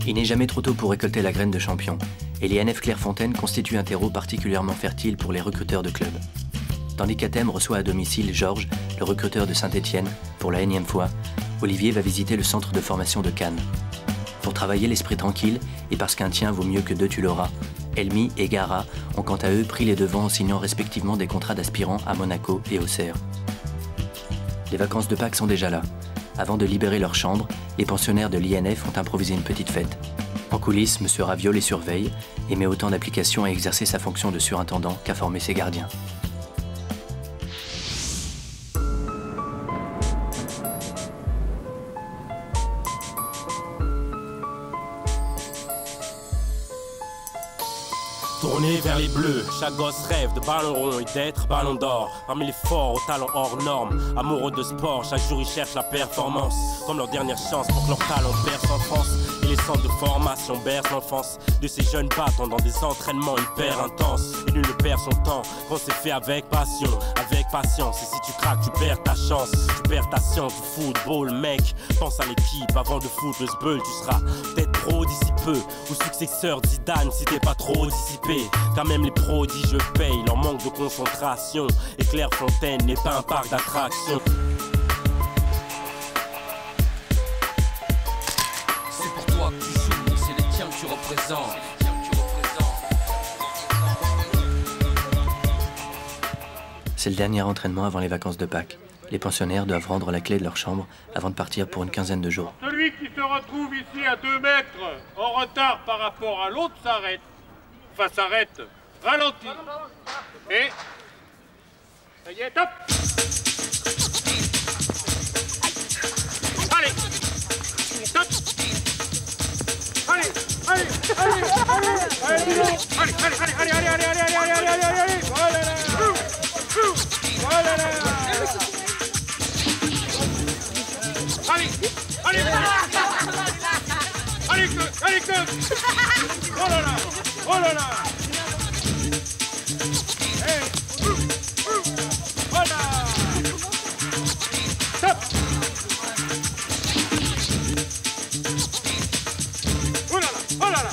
Il n'est jamais trop tôt pour récolter la graine de champion, et l'INF Clairefontaine constitue un terreau particulièrement fertile pour les recruteurs de clubs. Tandis qu'Athème reçoit à domicile Georges, le recruteur de Saint-Étienne, pour la énième fois, Olivier va visiter le centre de formation de Cannes. Pour travailler l'esprit tranquille, et parce qu'un tien vaut mieux que deux tu l'auras, Elmi et Gara ont quant à eux pris les devants en signant respectivement des contrats d'aspirants à Monaco et Auxerre. Les vacances de Pâques sont déjà là. Avant de libérer leur chambre, les pensionnaires de l'INF ont improvisé une petite fête. En coulisses, M. Raviol les surveille et met autant d'applications à exercer sa fonction de surintendant qu'à former ses gardiens. Tourné vers les bleus, chaque gosse rêve de ballon rond et d'être ballon d'or. Parmi les forts aux talents hors normes, amoureux de sport, chaque jour ils cherchent la performance. Comme leur dernière chance pour que leur talent perce en France. Et les centres de formation bercent l'enfance de ces jeunes battants dans des entraînements hyper intenses. Et nul ne perd son temps quand c'est fait avec passion, avec patience. Et si tu craques, tu perds ta chance, tu perds ta science du football, mec. Pense à l'équipe avant de foutre le sbeul, tu seras peut-être pro d'ici peu, ou successeur de Zidane si t'es pas trop dissipé. Car même les prodiges payent leur manque de concentration. Et Clairefontaine n'est pas un parc d'attractions. C'est pour toi que tu joues, c'est les tiens que tu représentes. C'est le dernier entraînement avant les vacances de Pâques. Les pensionnaires doivent rendre la clé de leur chambre avant de partir pour une quinzaine de jours. Celui qui se retrouve ici à 2 mètres en retard par rapport à l'autre s'arrête. Enfin, s'arrête, ralentit. Et... ça y est, top. Allez. Top. Allez, allez, allez, allez, allez, voilà là. Voilà là. Allez, allez, allez, allez, oh là là. Oh là là! Hey! Oh là! Stop! Oh là là! Oh là là!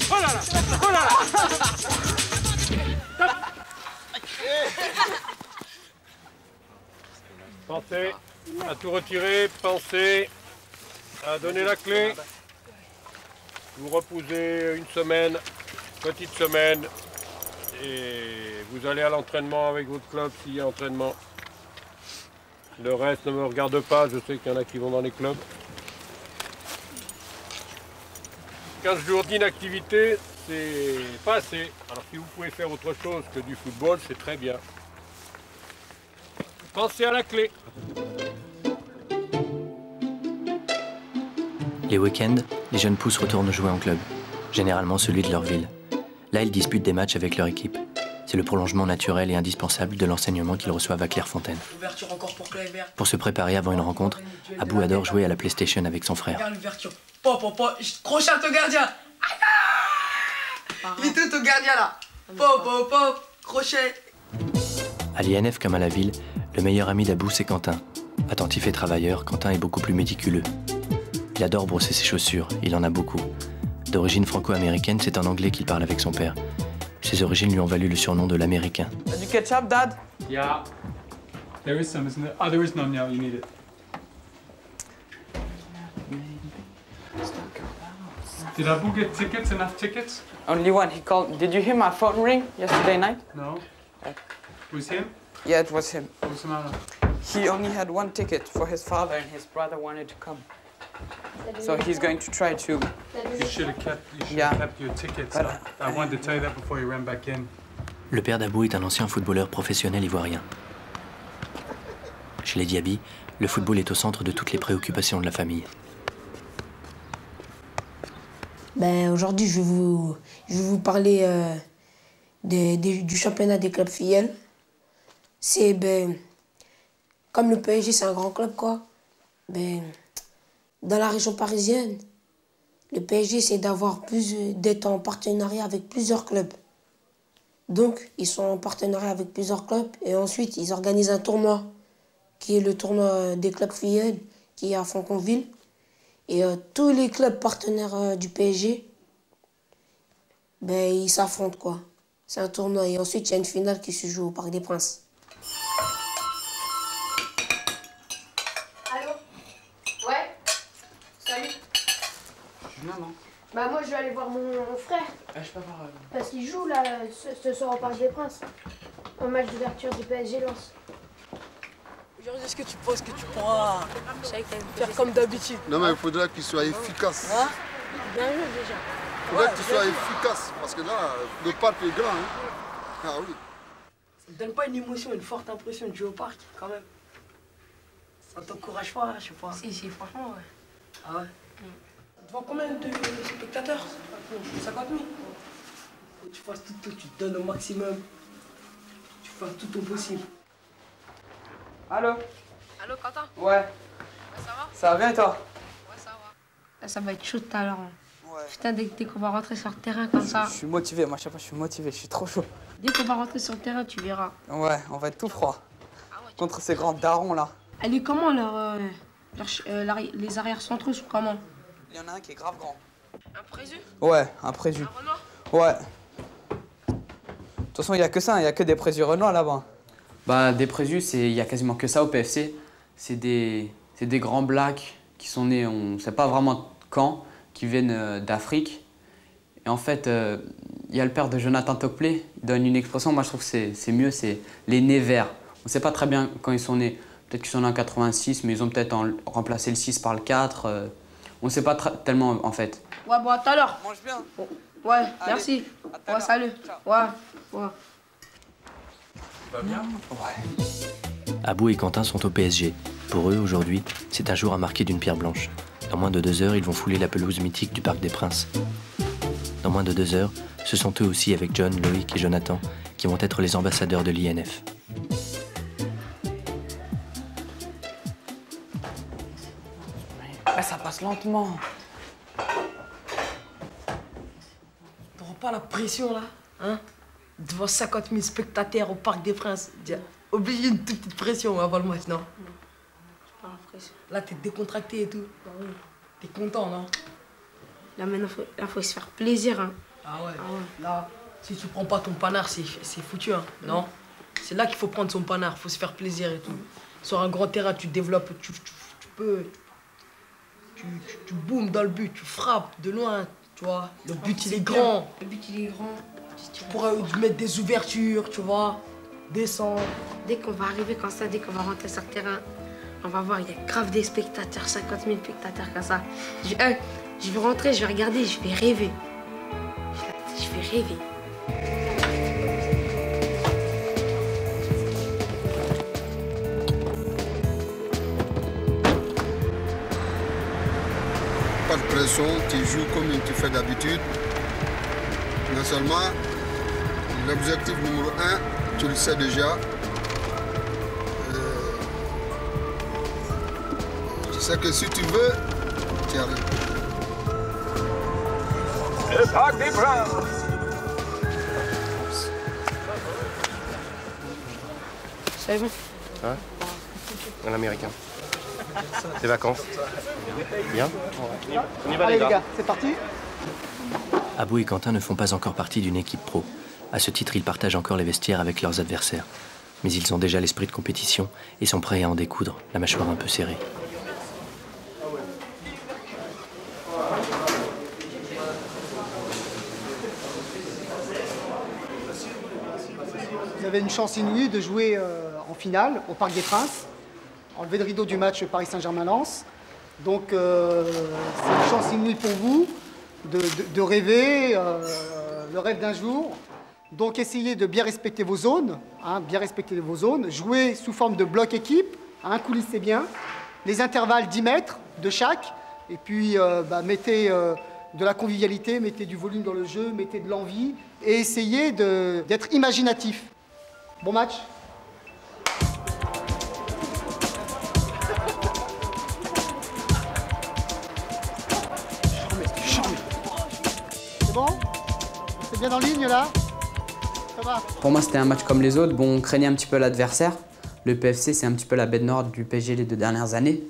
Oh là là! Oh là là! Stop! Pensez à tout retirer, pensez à donner la clé. Vous reposez une semaine, petite semaine, et vous allez à l'entraînement avec votre club s'il y a entraînement. Le reste ne me regarde pas, je sais qu'il y en a qui vont dans les clubs. 15 jours d'inactivité, c'est pas assez. Alors si vous pouvez faire autre chose que du football, c'est très bien. Pensez à la clé. Les week-ends, les jeunes pousses retournent jouer en club, généralement celui de leur ville. Là, ils disputent des matchs avec leur équipe. C'est le prolongement naturel et indispensable de l'enseignement qu'ils reçoivent à Clairefontaine. Pour se préparer avant une rencontre, Abou adore jouer à la PlayStation avec son frère. Regarde l'ouverture. Pop, pop, pop. Crochet au gardien. Il est tout au gardien là. Pop, pop, pop. Crochet. À l'INF comme à la ville, le meilleur ami d'Abou, c'est Quentin. Attentif et travailleur, Quentin est beaucoup plus méticuleux. Il adore brosser ses chaussures, il en a beaucoup. D'origine franco-américaine, c'est en anglais qu'il parle avec son père. Ses origines lui ont valu le surnom de l'Américain. Du ketchup, Dad? Yeah. There is some, isn't there? Oh, there is none now, you need it. Did Abu get tickets, enough tickets? Only one. He called. Did you hear my phone ring yesterday night? No. Was him? Yeah, it was him. What's the matter? He only had one ticket for his father, and his brother wanted to come. So he's going to try to. You should have kept your tickets. But, I wanted to tell you that before you ran back in. Le père d'Abou est un ancien footballeur professionnel ivoirien. Chez les Diaby, le football est au centre de toutes les préoccupations de la famille. Aujourd'hui, je vais vous parler du championnat des clubs filleul. C'est comme le PSG, c'est un grand club, quoi. Dans la région parisienne, le PSG essaie d'être en partenariat avec plusieurs clubs. Donc, ils sont en partenariat avec plusieurs clubs et ensuite, ils organisent un tournoi qui est le tournoi des clubs filleul qui est à Franconville. Et tous les clubs partenaires du PSG, ben, ils s'affrontent, quoi. C'est un tournoi. Et ensuite, il y a une finale qui se joue au Parc des Princes. Allô? Ouais? Salut. Non. Bah moi je vais aller voir mon frère. Je peux pas voir. Parce qu'il joue là ce soir au Parc des Princes. Au match d'ouverture du PSG Lens. Aujourd'hui, est-ce que tu penses que tu pourras faire comme d'habitude? Non, mais il faudrait qu'il soit efficace. Hein? Bien joué déjà. Il faudrait qu'il soit efficace, parce que là, le parc est grand. Hein. Ah oui. Ça te donne pas une émotion, une forte impression de jouer au parc, quand même? Ça t'encourage pas, je sais pas. Si, franchement, ouais. Ah ouais? Devant combien de spectateurs? 50 000. Faut que tu fasses tout, tu te donnes au maximum. Tu fasses tout ton possible. Allô? Allô, Quentin? Ouais. Ouais, ça va? Ça va bien, toi? Ouais, ça va. Là, ça va être chaud tout à l'heure. Ouais. Putain, dès qu'on va rentrer sur le terrain comme ça. Je suis motivé, moi, je sais pas, je suis motivé, je suis trop chaud. Dès qu'on va rentrer sur le terrain, tu verras. Ouais, on va être tout froid. Contre ces grands darons, là. Elle est comment, les arrières centraux sont comment? Il y en a un qui est grave grand. Un présu? Ouais, un présu. Un Renoir? Ouais. De toute façon, il n'y a que ça, il n'y a que des présus Renoir là-bas. Bah, des présus, il y a quasiment que ça au PFC. C'est des grands blacks qui sont nés, on ne sait pas vraiment quand, qui viennent d'Afrique. Et en fait, il y a le père de Jonathan Tocplé, il donne une expression, moi je trouve que c'est mieux, c'est les nés verts. On ne sait pas très bien quand ils sont nés. Peut-être qu'ils sont nés en 86, mais ils ont peut-être remplacé le 6 par le 4. On ne sait pas tellement en fait. Ouais, bon, à tout à l'heure. Mange bien. Ouais, allez, merci. À Ouais, salut. Ouais. Va bien? Ouais. Abou et Quentin sont au PSG. Pour eux, aujourd'hui, c'est un jour à marquer d'une pierre blanche. Dans moins de 2 heures, ils vont fouler la pelouse mythique du Parc des Princes. Dans moins de 2 heures, ce sont eux aussi, avec John, Loïc et Jonathan, qui vont être les ambassadeurs de l'INF. Ouais, ça passe lentement. T'auras pas la pression là, hein? Devant 50 000 spectateurs au Parc des Princes. Obligé une toute petite pression avant le match, non? Pas la pression. Là, t'es décontracté et tout. Bah oui. T'es content, non? Là, maintenant, faut se faire plaisir, hein. Ah ouais. Là, si tu prends pas ton panard, c'est foutu, hein, non? C'est là qu'il faut prendre son panard, faut se faire plaisir et tout. Sur un grand terrain, tu développes, tu boomes dans le but, tu frappes de loin, tu vois. Le but, il est grand. Le but, il est grand. Tu pourrais mettre des ouvertures, tu vois. Descendre. Dès qu'on va arriver comme ça, dès qu'on va rentrer sur le terrain, on va voir, il y a grave des spectateurs, 50 000 spectateurs comme ça. Je vais rentrer, je vais regarder, je vais rêver. Je vais rêver. Pas de pression, tu joues comme tu fais d'habitude. Non seulement, l'objectif numéro 1, tu le sais déjà. Tu sais que si tu veux, tu arrives. Le Parc des Princes. Ça va? Hein? Un Américain. Des vacances. Bien? On y va, Allez les gars, c'est parti. Abou et Quentin ne font pas encore partie d'une équipe pro. À ce titre, ils partagent encore les vestiaires avec leurs adversaires. Mais ils ont déjà l'esprit de compétition et sont prêts à en découdre, la mâchoire un peu serrée. Vous avez une chance inouïe de jouer en finale au Parc des Princes, enlever le rideau du match Paris Saint-Germain-Lens. Donc c'est une chance inouïe pour vous de rêver le rêve d'un jour. Donc essayez de bien respecter vos zones, jouez sous forme de bloc équipe, coulissez bien, les intervalles 10 mètres de chaque, et puis mettez de la convivialité, mettez du volume dans le jeu, mettez de l'envie, et essayez d'être imaginatif. Bon match. C'est bon? C'est bien en ligne là? Ça va? Pour moi, c'était un match comme les autres. Bon, on craignait un petit peu l'adversaire. Le PFC, c'est un petit peu la bête noire du PSG les 2 dernières années.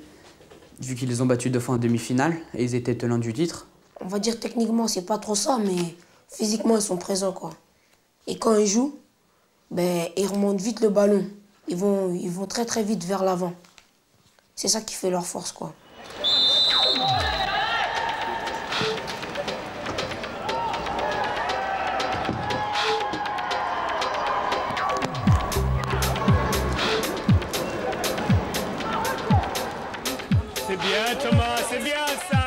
vu qu'ils les ont battus 2 fois en demi-finale et ils étaient tenants du titre. On va dire techniquement, c'est pas trop ça, mais physiquement, ils sont présents, quoi. Et quand ils jouent, ben, ils remontent vite le ballon. Ils vont très très vite vers l'avant. C'est ça qui fait leur force, quoi. C'est bien, Thomas, c'est bien ça.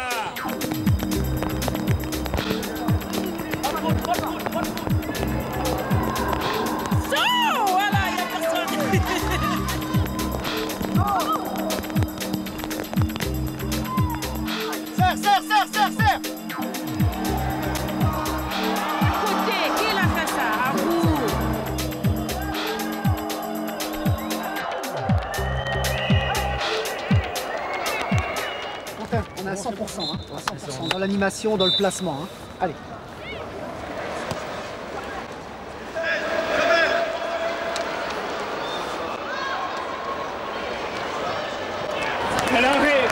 On est à 100%, hein, à 100% dans l'animation, dans le placement. Hein. Allez. Elle arrive.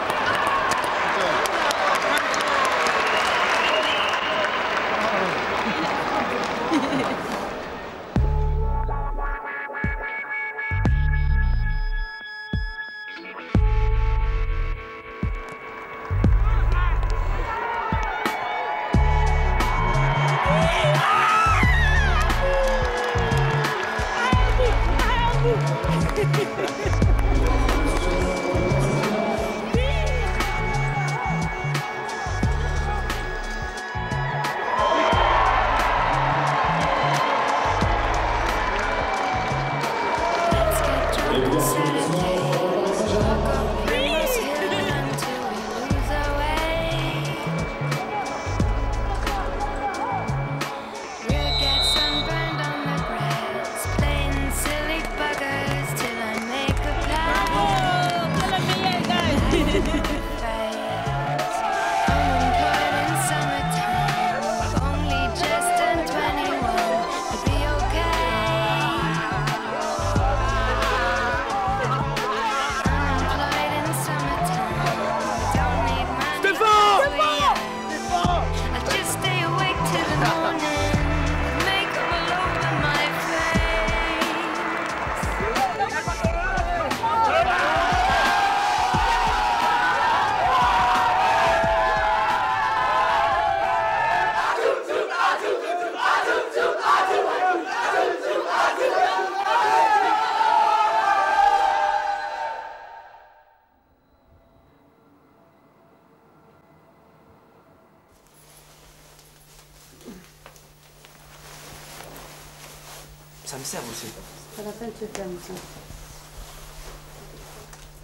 Ça me sert aussi. C'est pas la peine de se calmer, ça.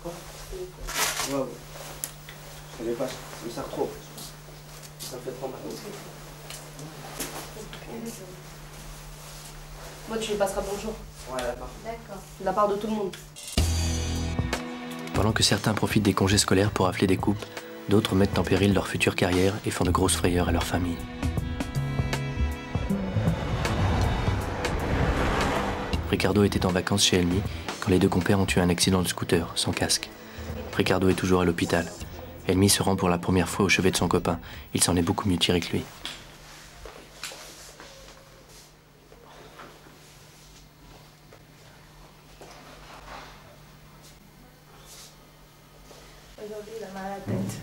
Quoi? Ouais. Je savais pas, ça me sert trop. Ça me fait trop mal. Moi, tu lui passeras bonjour. Ouais, d'accord. D'accord. De la part de tout le monde. Pendant que certains profitent des congés scolaires pour affler des coupes, d'autres mettent en péril leur future carrière et font de grosses frayeurs à leur famille. Ricardo était en vacances chez Elmi quand les deux compères ont eu un accident de scooter, sans casque. Ricardo est toujours à l'hôpital. Elmi se rend pour la première fois au chevet de son copain. Il s'en est beaucoup mieux tiré que lui. Aujourd'hui, il a mal à la tête.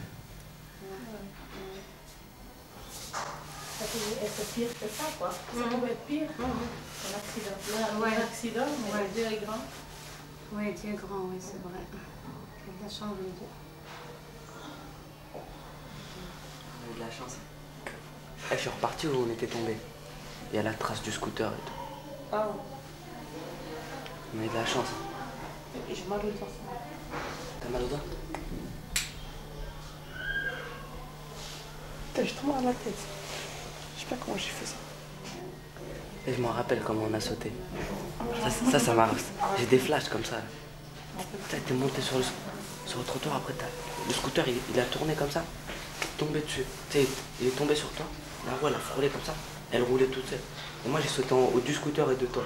Ça pouvait être pire que ça, quoi. Ça pouvait être pire. Un accident. Là, un accident, mais le Dieu est grand. Oui, Dieu est grand, oui, c'est vrai. Il a changé de Dieu. On a eu de la chance. Je suis reparti où on était tombé. Il y a la trace du scooter et tout. Ah. On a eu de la chance. J'ai mal au doigt. T'as mal au doigt? Putain, j'ai trop mal à la tête. Je sais pas comment j'ai fait ça. Et je m'en rappelle comment on a sauté. Ça m'a... J'ai des flashs comme ça. T'es monté sur le trottoir, après le scooter il a tourné comme ça, tombé dessus. Il est tombé sur toi, la roue elle a frôlé comme ça, elle roulait toute seule. Et moi j'ai sauté en haut du scooter et de toi.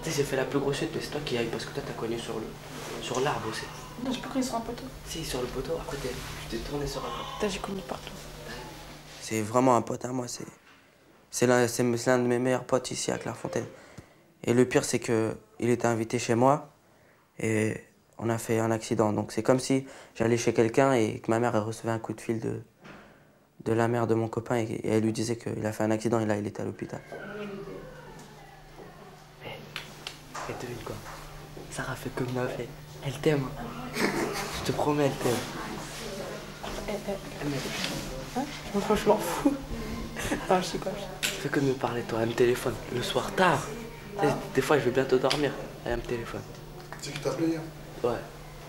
J'ai fait la plus grosse chute, mais c'est toi qui as eu parce que toi t'as cogné sur l'arbre aussi. Non, j'ai pas connu sur un poteau. Si, sur le poteau, après tu t'es tourné sur un poteau. Putain, j'ai connu partout. C'est vraiment un pote à moi, c'est l'un de mes meilleurs potes ici à Clairefontaine. Et le pire, c'est qu'il était invité chez moi et on a fait un accident. Donc c'est comme si j'allais chez quelqu'un et que ma mère elle recevait un coup de fil de la mère de mon copain et elle lui disait qu'il a fait un accident et là il était à l'hôpital. Et devine quoi? Sarah fait comme ma fille. Elle t'aime. Je te promets, elle t'aime. Hein? Moi, je m'en fous. Non, je sais pas. Fais que de me parler, toi. Elle me téléphone le soir tard. Tu sais, des fois, je vais bientôt dormir. Elle me téléphone. Tu sais qui t'a appelé hier? Ouais.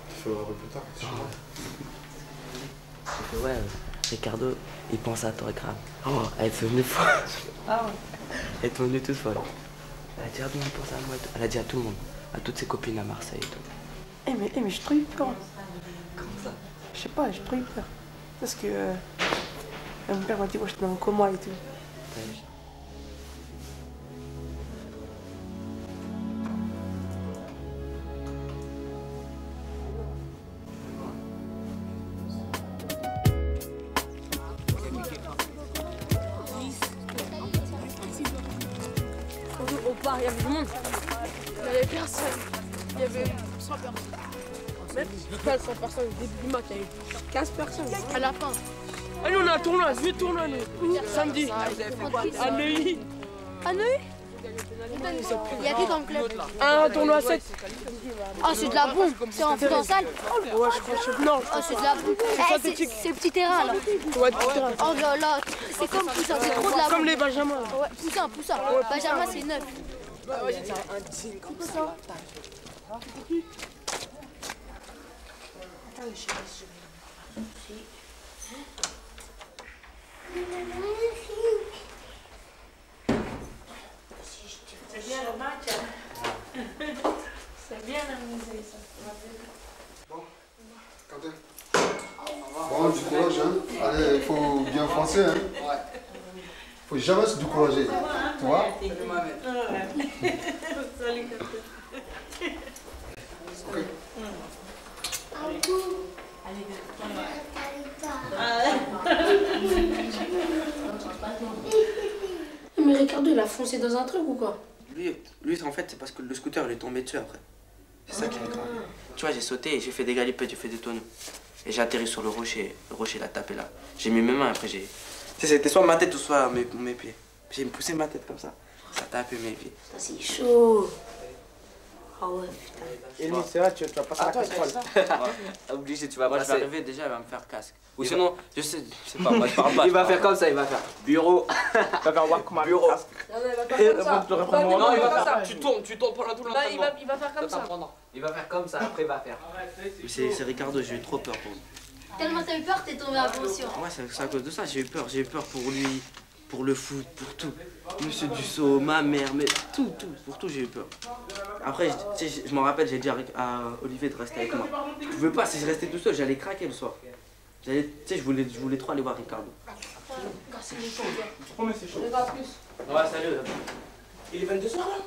Tu fais voir un peu plus tard. J'ai fait ouais, Ricardo, il pense à toi grave. Oh, elle est devenue folle. Ah ouais. Elle est devenue toute folle. Elle a dit, ah bon, il pense à moi et tout. Elle a dit à tout le monde, à toutes ses copines à Marseille et tout. Eh mais j'ai trop eu peur. Comment ça? Je sais pas, j'ai trop eu peur. Parce que mon père m'a dit, ouais, je te mets en coma et tout. Au bar, il y avait du monde. Il n'y avait personne. Il y avait 100 personnes. Même pas 100 personnes, au début du match, il y avait 15 personnes. À la fin. Ah, nous, on a un tournoi, 8 tournois, nous. Samedi. À Neuilly. À Neuilly? Il y a qui dans le club? Un tournoi à 7. Ah, c'est de la bombe. C'est en foot en salle? Ouais, je crois. Non. Ah, c'est de la bombe. C'est le petit terrain, là. Ouais, petit terrain. Oh là là, c'est comme Poussin, c'est trop de la bombe. Comme les Benjamins. Ouais, Poussin. Benjamin, c'est 9. Ouais, c'est un Poussin. C'est bien le match. C'est bien amusé ça. Bon, du courage, hein. Allez, il faut bien foncer, hein. Ouais. Faut jamais se décourager. Tu vois? Salut, Mais Ricardo, il a foncé dans un truc ou quoi? Lui, en fait, c'est parce que le scooter, il est tombé dessus après. C'est ça qui est grave. Tu vois, j'ai sauté et j'ai fait des galipettes, j'ai fait des tonneaux. Et j'ai atterri sur le rocher l'a tapé là. J'ai mis mes mains, après j'ai... Tu sais, c'était soit ma tête ou soit mes pieds. J'ai poussé ma tête comme ça. Ça a tapé mes pieds. Ça, c'est chaud. Ah ouais, putain. Et lui, c'est vrai, tu vas passer la casserole. Obligé, tu vas Moi, passer. je vais arriver, déjà, il va me faire casque. Ou sinon, je sais pas, moi je parle pas. Il va faire comme ça, il va faire bureau. Il va faire Walkman. Bureau. Non, il va faire comme ça. Non, il va faire ça. Tu tournes pendant tout l'entraînement. Il va faire comme ça. Il va faire comme ça, après il va faire. C'est Ricardo, j'ai eu trop peur pour lui. Tellement t'as eu peur, t'es tombé inconscient. Ouais, c'est à cause de ça, j'ai eu peur. J'ai eu peur pour lui, pour le foot, pour tout. Monsieur Dussault, ma mère, mais tout, pour tout j'ai eu peur. Après, je m'en rappelle, j'ai dit à Olivier de rester avec moi. Je pouvais pas, si je restais tout seul, j'allais craquer le soir. Tu sais, je voulais trop aller voir Ricardo. C'est chaud. Je promets, c'est chaud. On va plus. Ouais, salut. Il est 22h là?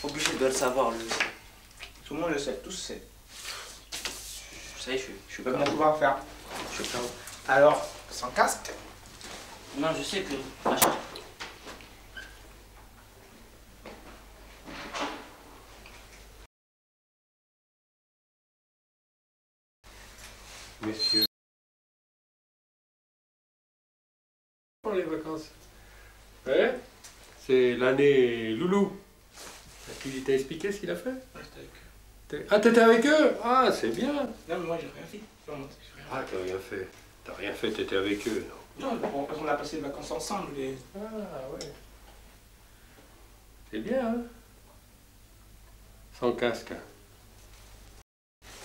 Obligé de le savoir, lui. Tout le monde le sait, tous savent. Ça y est, je suis pas comment pouvoir faire. Je suis KO. Alors, sans casque? Non, je sais que... Messieurs. Pour les vacances. Ouais, c'est l'année Loulou. Il t'a expliqué ce qu'il a fait? Ouais, j'étais avec eux. Ah, t'étais avec eux? Ah, c'est bien. Non, mais moi j'ai rien fait. Ah, t'as rien fait. T'as rien fait, t'étais avec eux, non? Non, on a passé les vacances ensemble. Et... Ah, ouais. C'est bien, hein? Sans casque.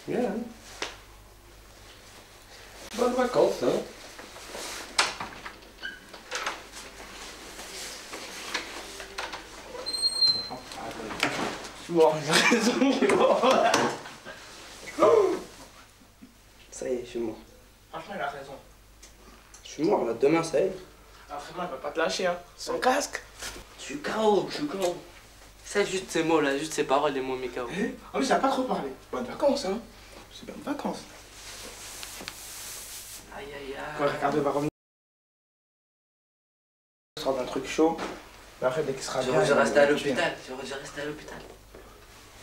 Bien, hein? Bonnes vacances, hein? Je suis mort, j'ai raison, je suis mort. Ça y est, je suis mort. Franchement, il a raison. Je suis mort, là, demain, ça y est. Après, moi, il va pas te lâcher, hein. Sans casque. Je suis KO, je suis KO. C'est juste ces mots-là, juste ces paroles, les mots Mikao. En plus, ça n'a pas trop parlé. Bonnes vacances, hein. C'est bonnes vacances. Aïe, aïe, aïe. Quand Ricardo va revenir, il sera dans un truc chaud. Mais après, dès qu'il sera bien... Je reste à l'hôpital. Je reste à l'hôpital.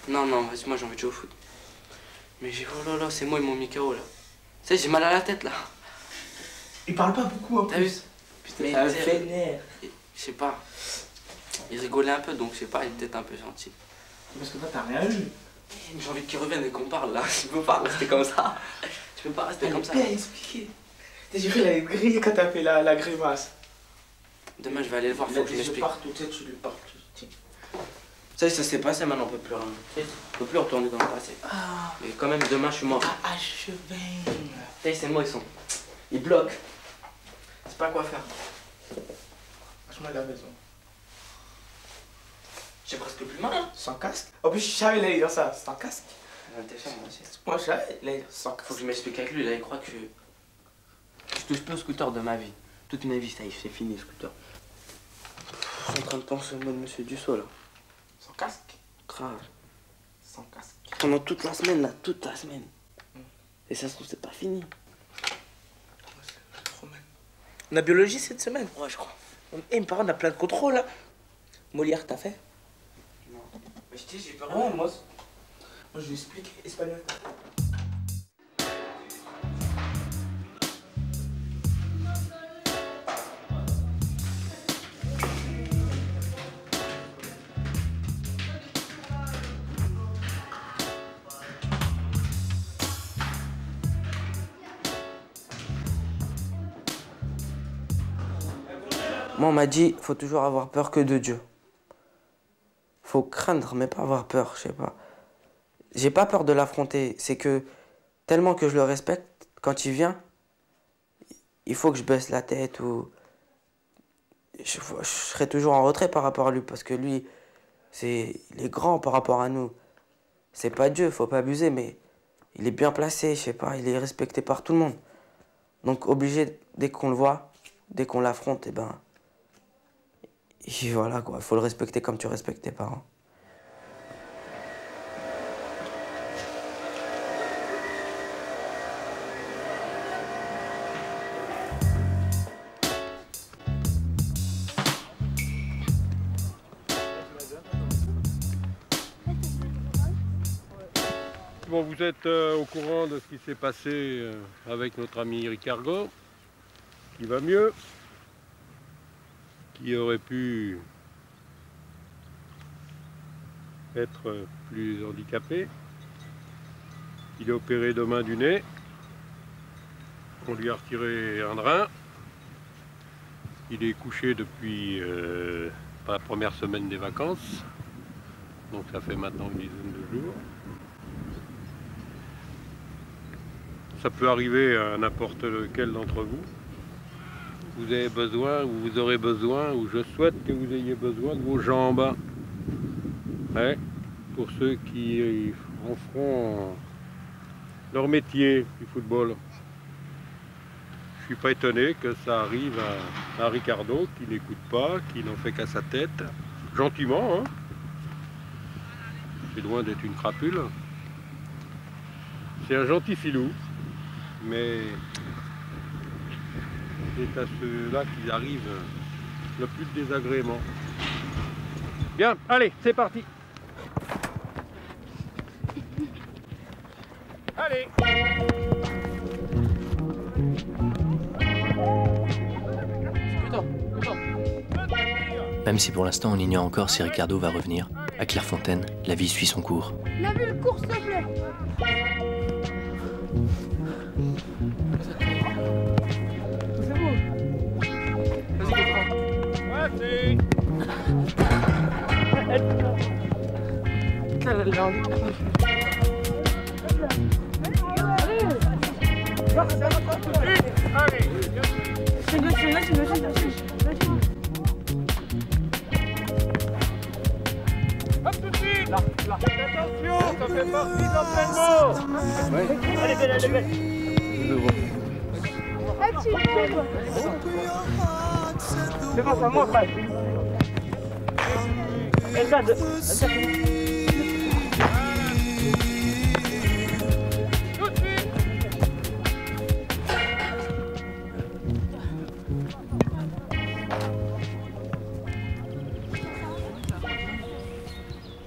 Non, non, vas-y, moi j'ai envie de jouer au foot. Mais j'ai... Oh là là, c'est moi et mon Mikao, là. Tu sais, j'ai mal à la tête, là. Il parle pas beaucoup, en plus. T'as vu? Putain, ça me fait nerf. Je sais pas. Il rigolait un peu, donc je sais pas, il est peut-être un peu gentil. Parce que toi, t'as rien eu. J'ai envie qu'il revienne et qu'on parle, là. Je peux pas rester comme ça. Je peux pas rester comme ça. Bien expliqué. J'ai cru qu'il allait griller quand t'as fait la grimace. Demain, je vais aller le voir, faut que je m'explique. Tu lui parles. Ça s'est passé, maintenant on peut plus rien. On peut plus retourner dans le passé. Ah. Mais quand même, demain, je suis mort. Ah, chevin. Ces mots, ils bloquent. C'est pas quoi faire. Franchement, il a raison. J'ai presque plus mal. Sans casque. En plus, je savais, il allait dire ça, sans casque. Moi, je savais, il allait dire sans casque. Faut que je m'explique avec lui, là, il croit que je touche plus au scooter de ma vie. Toute ma vie, ça y est, c'est fini, scooter. Je suis en train de penser au mot de Monsieur Dussault, là. Sans casque. Grave. Sans casque. Pendant toute la semaine, là, toute la semaine. Et ça se trouve, c'est pas fini. On a biologie cette semaine? Ouais, je crois. Et mes parents, on a plein de contrôles, là. Molière, t'as fait? Non. Mais je dis, j'ai peur. Ouais, moi, je lui explique espagnol. Moi, on m'a dit, faut toujours avoir peur que de Dieu. Faut craindre, mais pas avoir peur, je sais pas. J'ai pas peur de l'affronter, c'est que tellement que je le respecte, quand il vient, il faut que je baisse la tête ou... Je serai toujours en retrait par rapport à lui, parce que lui, il est grand par rapport à nous. C'est pas Dieu, faut pas abuser, mais il est bien placé, je sais pas, il est respecté par tout le monde. Donc obligé, dès qu'on le voit, dès qu'on l'affronte, et ben... Et voilà quoi, faut le respecter comme tu respectes tes parents. Bon, vous êtes au courant de ce qui s'est passé avec notre ami Ricardo, qui va mieux, qui aurait pu être plus handicapé. Il est opéré demain du nez. On lui a retiré un rein. Il est couché depuis la première semaine des vacances. Donc ça fait maintenant une dizaine de jours. Ça peut arriver à n'importe lequel d'entre vous. Vous avez besoin, ou vous aurez besoin, ou je souhaite que vous ayez besoin de vos jambes. Ouais, pour ceux qui en feront leur métier du football. Je suis pas étonné que ça arrive à Ricardo, qui n'écoute pas, qui n'en fait qu'à sa tête. Gentiment, hein. C'est loin d'être une crapule. C'est un gentil filou, mais... c'est à ceux-là qu'ils arrivent le plus de désagréments. Bien, allez, c'est parti. Allez. Même si pour l'instant on ignore encore si Ricardo va revenir, à Clairefontaine, la vie suit son cours. La bulle, cours, s'il te plaît. Attention, ça fait partie de l'entraînement. Allez, belle, allez, belle. C'est bon, ça monte, Regarde.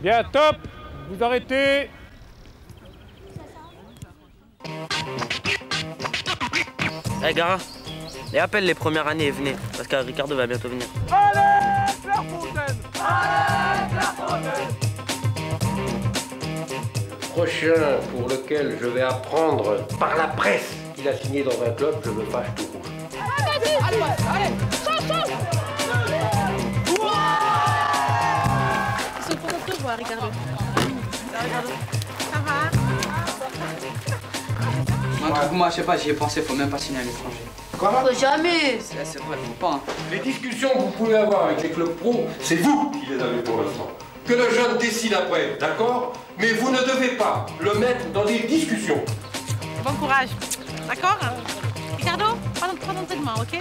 Bien, top. Vous arrêtez. Hey Gara, et appelle les premières années et venez, parce que Ricardo va bientôt venir. Allez, Clairefontaine! Allez, Clairefontaine! Prochain pour lequel je vais apprendre par la presse qu'il a signé dans un club, je me fâche tout rouge. Allez, allez! Chaud! Ils sont contents de te voir, Ricardo. Ça va? Moi, je sais pas, j'y ai pensé, faut même pas signer à l'étranger. Comment? Faut jamais. C'est vrai, faut pas. Hein. Les discussions que vous pouvez avoir avec les clubs pro, c'est vous qui les avez pour l'instant. Que le jeune décide après, d'accord? Mais vous ne devez pas le mettre dans des discussions. Bon courage. D'accord? Ricardo, prends ton traitement, ok?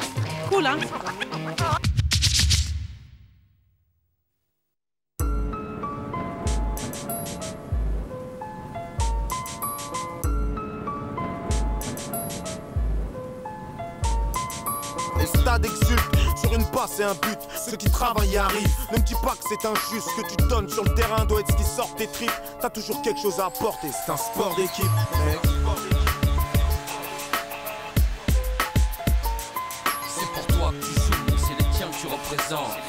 Cool, hein? Et le stade exulte sur une passe et un but. Ceux qui travaillent y arrivent. Ne me dis pas que c'est injuste. Ce que tu donnes sur le terrain doit être ce qui sort tes tripes. T'as toujours quelque chose à apporter. C'est un sport d'équipe. C'est pour toi que tu joues, c'est les tiens que tu représentes.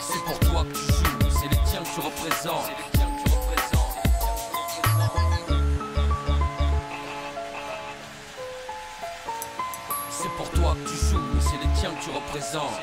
C'est pour toi que tu joues, c'est les tiens que tu représentes. C'est pour toi que tu joues, c'est les tiens que tu représentes.